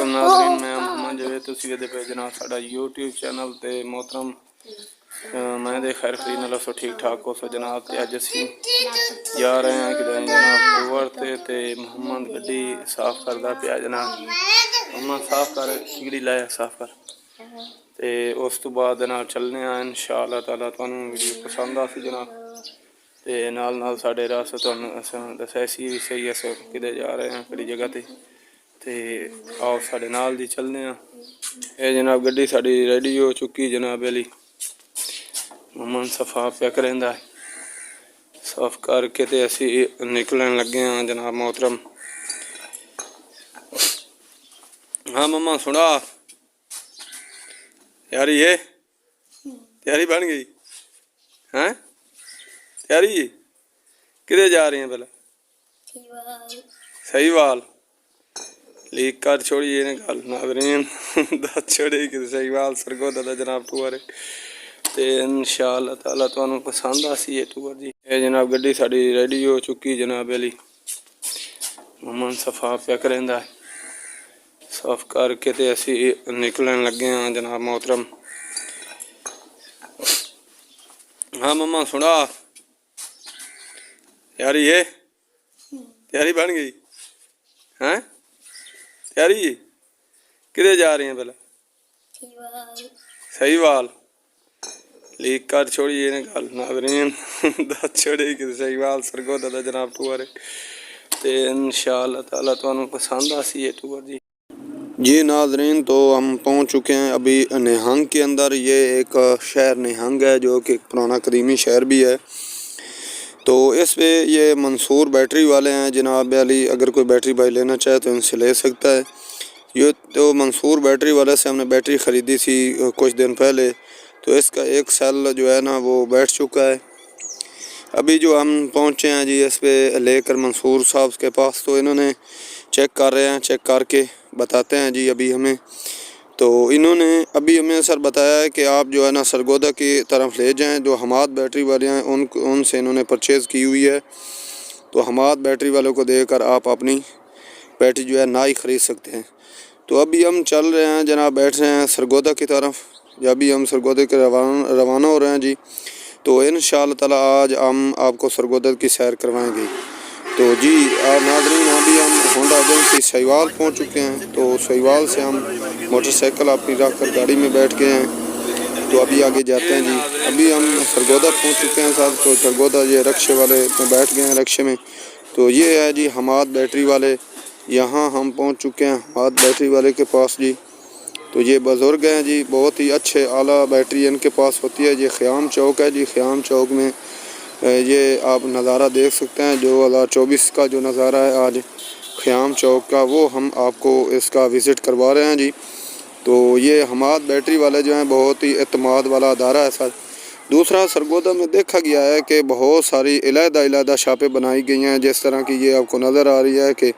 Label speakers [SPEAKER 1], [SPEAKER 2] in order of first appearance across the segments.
[SPEAKER 1] محترم ناظرین میں محمد جاوید تسی دے پہ جناب ساڈا یوٹیوب چینل تے محترم میں دے خیر خرید نال سو ٹھیک ٹھاک ہو سو جناب تے اج اسی جا رہے ہیں کہ جناب ٹور تے محمد گڈی صاف کردا پیا جناب محمد صاف کر گڈی لایا صاف کر تے اس تو بعد جناب چلنے ہیں انشاءاللہ تعالی تانوں ویڈیو پسند آسی جناب تے نال ساڈے راہ تانوں دسیا سی بھی صحیح ہے کدے جا رہے ہیں کہڑی جگہ تے آؤ ساڈے نال دی چلنے ہیں اے جناب گڈی ساڈی ریڈی ہو چکی جناب علی محمد صفا پیا کریندا صاف کر کے تے اسی نکلن لگے ہیں جناب محترم ہاں مما سنا تیاری ہے تیاری بن گئی ہیں تیاری کدے جا رہی ہیں پہلے صحیح وال لیک کر چھوڑی یہ گل ناظرین دس چھوڑی کہ صحیح وال سرگودا دا جناب ٹور ہے تے انشاءاللہ تعالی تانوں پسند آسی یہ ٹور جی اے جناب گڈی ساڈی ریڈی ہو چکی جناب علی محمد صفا پیا کریندا صاف کر کے تے اسی نکلن لگے ہیں جناب محترم ہاں مما سنا تیاری ہے تیاری بن گئی ہیں تیاری کدے جا رہی ہیں پہلے صحیح وال لیک کر چھوڑی یہ گل ناظرین دس چھوڑی کہ صحیح وال سرگودا دا جناب ٹور ہے تے انشاءاللہ تعالی تانوں پسند آسی یہ ٹور جی ناظرین تو ہم پہنچ چکے ہیں ابھی نہنگ کے اندر یہ ایک شہر نہنگ ہے جو کہ پرانا قدیمی شہر بھی ہے تو اس پہ یہ منصور بیٹری والے ہیں جناب علی اگر کوئی بیٹری بھائی لینا چاہے تو ان سے لے سکتا ہے یہ تو منصور بیٹری والے سے ہم نے بیٹری خریدی تھی کچھ دن پہلے تو اس کا ایک سیل جو ہے نا وہ بیٹھ چکا ہے ابھی جو ہم پہنچے ہیں جی اس پہ لے کر منصور صاحب کے پاس تو انہوں نے چیک کر رہے ہیں چیک کر کے بتاتے ہیں جی ابھی ہمیں تو انہوں نے ابھی ہمیں سر بتایا ہے کہ آپ جو ہے نا سرگودا کی طرف لے جائیں جو حماد بیٹری والے ہیں ان سے انہوں نے پرچیز کی ہوئی ہے تو حماد بیٹری والوں کو دے کر آپ اپنی بیٹری جو ہے نئی خرید سکتے ہیں تو ابھی ہم چل رہے ہیں جناب بیٹھ رہے ہیں سرگودا کی طرف جب بھی ہم سرگودا کے روانہ ہو رہے ہیں جی تو انشاءاللہ تعالی آج ہم آپ کو سرگودا کی سیر کروائیں گے تو جی ناظرین ابھی ہم ہونڈا ایجنسی سہیوال پہنچ چکے ہیں تو سہیوال سے ہم موٹر سائیکل اپنی رکھ کر گاڑی میں بیٹھ گئے ہیں تو ابھی آگے جاتے ہیں جی ابھی ہم سرگودا پہنچ چکے ہیں صاحب تو سرگودا یہ رکشے والے میں بیٹھ گئے ہیں رکشے میں تو یہ ہے جی حماد بیٹری والے یہاں ہم پہنچ چکے ہیں حماد بیٹری والے کے پاس جی تو یہ بزرگ ہیں جی بہت ہی اچھے اعلیٰ بیٹری ان کے پاس ہوتی ہے یہ خیام چوک ہے جی خیام چوک میں یہ آپ نظارہ دیکھ سکتے ہیں جو 2024 کا جو نظارہ ہے آج خیام چوک کا وہ ہم آپ کو اس کا وزٹ کروا رہے ہیں جی تو یہ حماد بیٹری والے جو ہیں بہت ہی اعتماد والا ادارہ ہے سر دوسرا سرگودا میں دیکھا گیا ہے کہ بہت ساری علیحدہ شاپیں بنائی گئی ہیں جس طرح کی یہ آپ کو نظر آ رہی ہے کہ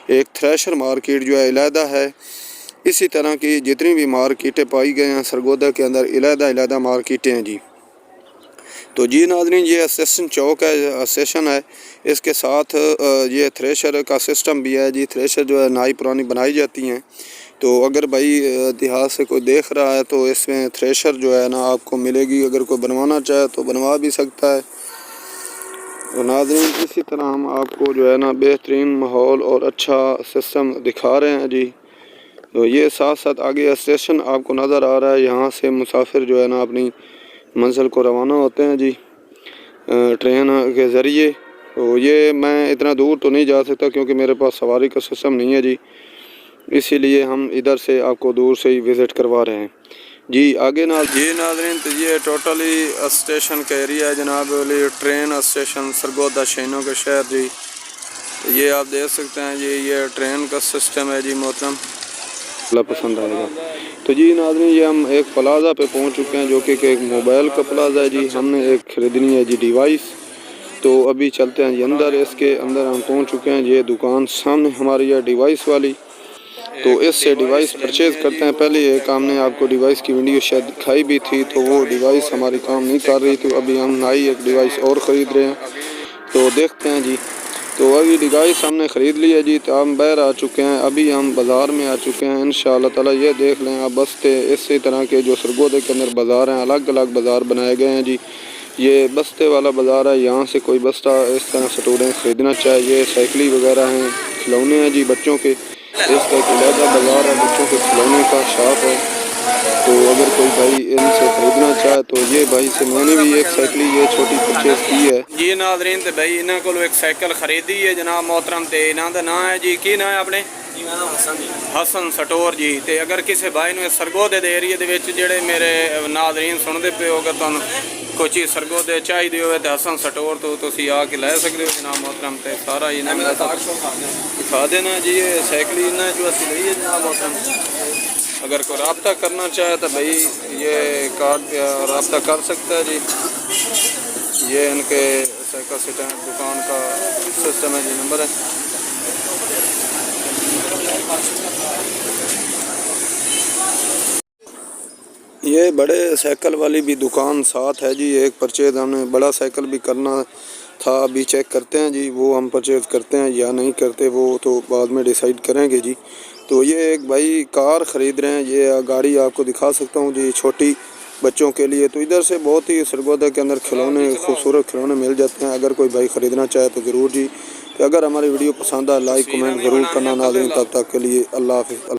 [SPEAKER 1] ایک تھریشر مارکیٹ جو ہے علیحدہ ہے اسی طرح کی جتنی بھی مارکیٹیں پائی گئی ہیں سرگودا کے اندر علیحدہ مارکیٹیں ہیں جی تو جی ناظرین یہ اسٹیشن چوک ہے اسٹیشن ہے اس کے ساتھ یہ تھریشر کا سسٹم بھی ہے جی تھریشر جو ہے نئی پرانی بنائی جاتی ہیں تو اگر بھائی دیہات سے کوئی دیکھ رہا ہے تو اس میں تھریشر جو ہے نا آپ کو ملے گی اگر کوئی بنوانا چاہے تو بنوا بھی سکتا ہے تو ناظرین اسی طرح ہم آپ کو جو ہے نا بہترین ماحول اور اچھا سسٹم دکھا رہے ہیں جی تو یہ ساتھ ساتھ آگے اسٹیشن آپ کو نظر آ رہا ہے یہاں سے مسافر جو ہے نا اپنی منزل کو روانہ ہوتے ہیں جی ٹرین کے ذریعے تو یہ میں اتنا دور تو نہیں جا سکتا کیونکہ میرے پاس سواری کا سسٹم نہیں ہے جی اسی لیے ہم ادھر سے آپ کو دور سے ہی وزٹ کروا رہے ہیں جی آگے جی ناظرین تو یہ ٹوٹلی اسٹیشن کا ایریا ہے جناب علی ٹرین اسٹیشن سرگودا شہینوں کے شہر جی یہ آپ دیکھ سکتے ہیں جی یہ ٹرین کا سسٹم ہے جی محترم پسند آئے گا تو جی ناظرین یہ ہم ایک پلازا پہ پہنچ چکے ہیں جو کہ ایک موبائل کا پلازا ہے جی ہم نے ایک خریدنی ہے جی ڈیوائس تو ابھی چلتے ہیں جی اندر اس کے اندر ہم پہنچ چکے ہیں یہ دکان سامنے ہماری ہے ڈیوائس والی تو اس سے ڈیوائس پرچیز کرتے ہیں پہلے ایک ہم نے آپ کو ڈیوائس کی ویڈیو شاید دکھائی بھی تھی تو وہ ڈیوائس ہماری کام نہیں کر رہی تو ابھی ہم نئی ایک ڈیوائس اور خرید رہے ہیں تو دیکھتے ہیں جی تو ابھی ڈیوائس ہم نے خرید لی ہے جی، تو ہم باہر آ چکے ہیں، ابھی ہم بازار میں آ چکے ہیں انشاءاللہ تعالی۔ یہ دیکھ لیں آپ بستے اسی طرح کے جو سرگودے کے اندر بازار ہیں، الگ الگ بازار بنائے گئے ہیں جی۔ یہ بستے والا بازار ہے، یہاں سے کوئی بستہ اس طرح اسٹوڈنٹ خریدنا چاہے، یہ سائیکلی وغیرہ ہیں، کھلونے ہیں جی بچوں کے، اس کا ایک علیحدہ بازار ہے بچوں کے کھلونے کا شاپ ہے۔ تو اگر کوئی بھائی ان سے خریدنا چاہے تو یہ بھائی سے میں نے بھی ایک سائیکلی یہ چھوٹی پرچیز کی ہے جی ناظرین۔ تے بھائی انہاں کولو ایک سائیکل خریدی ہے جناب محترم، تے انہاں دا نام ہے جی، کی نام ہے اپنے؟ حسن سٹور جی۔ تے اگر کسی بھائی نو سرگودے دے ایریے دے وچ جڑے میرے ناظرین سن دے پے ہو، اگر تانوں کوئی چیز سرگودے چاہیے ہوئے تے حسن سٹور تو تسی آ کے لے سکتے ہو جناب محترم۔ تے سارا انہاں دا دکھا دینا جی، یہ سائیکل انہاں جو اسی لئی ہے جناب محترم۔ اگر کوئی رابطہ کرنا چاہے تو بھائی یہ کارڈ پہ رابطہ کر سکتا ہے جی۔ یہ ان کے سائیکل سٹینڈ دکان کا سسٹم ہے جی، نمبر ہے۔ یہ بڑے سائیکل والی بھی دکان ساتھ ہے جی، ایک پرچیز ہم نے بڑا سائیکل بھی کرنا تھا، ابھی چیک کرتے ہیں جی وہ ہم پرچیز کرتے ہیں یا نہیں کرتے، وہ تو بعد میں ڈیسائیڈ کریں گے جی۔ تو یہ ایک بھائی کار خرید رہے ہیں، یہ گاڑی آپ کو دکھا سکتا ہوں جی، چھوٹی بچوں کے لیے۔ تو ادھر سے بہت ہی سرگودہ کے اندر کھلونے، خوبصورت کھلونے مل جاتے ہیں، اگر کوئی بھائی خریدنا چاہے تو ضرور جی۔ کہ اگر ہماری ویڈیو پسند آئے لائک کمنٹ ضرور کرنا ناظرین، تب تک کے لیے اللہ حافظ۔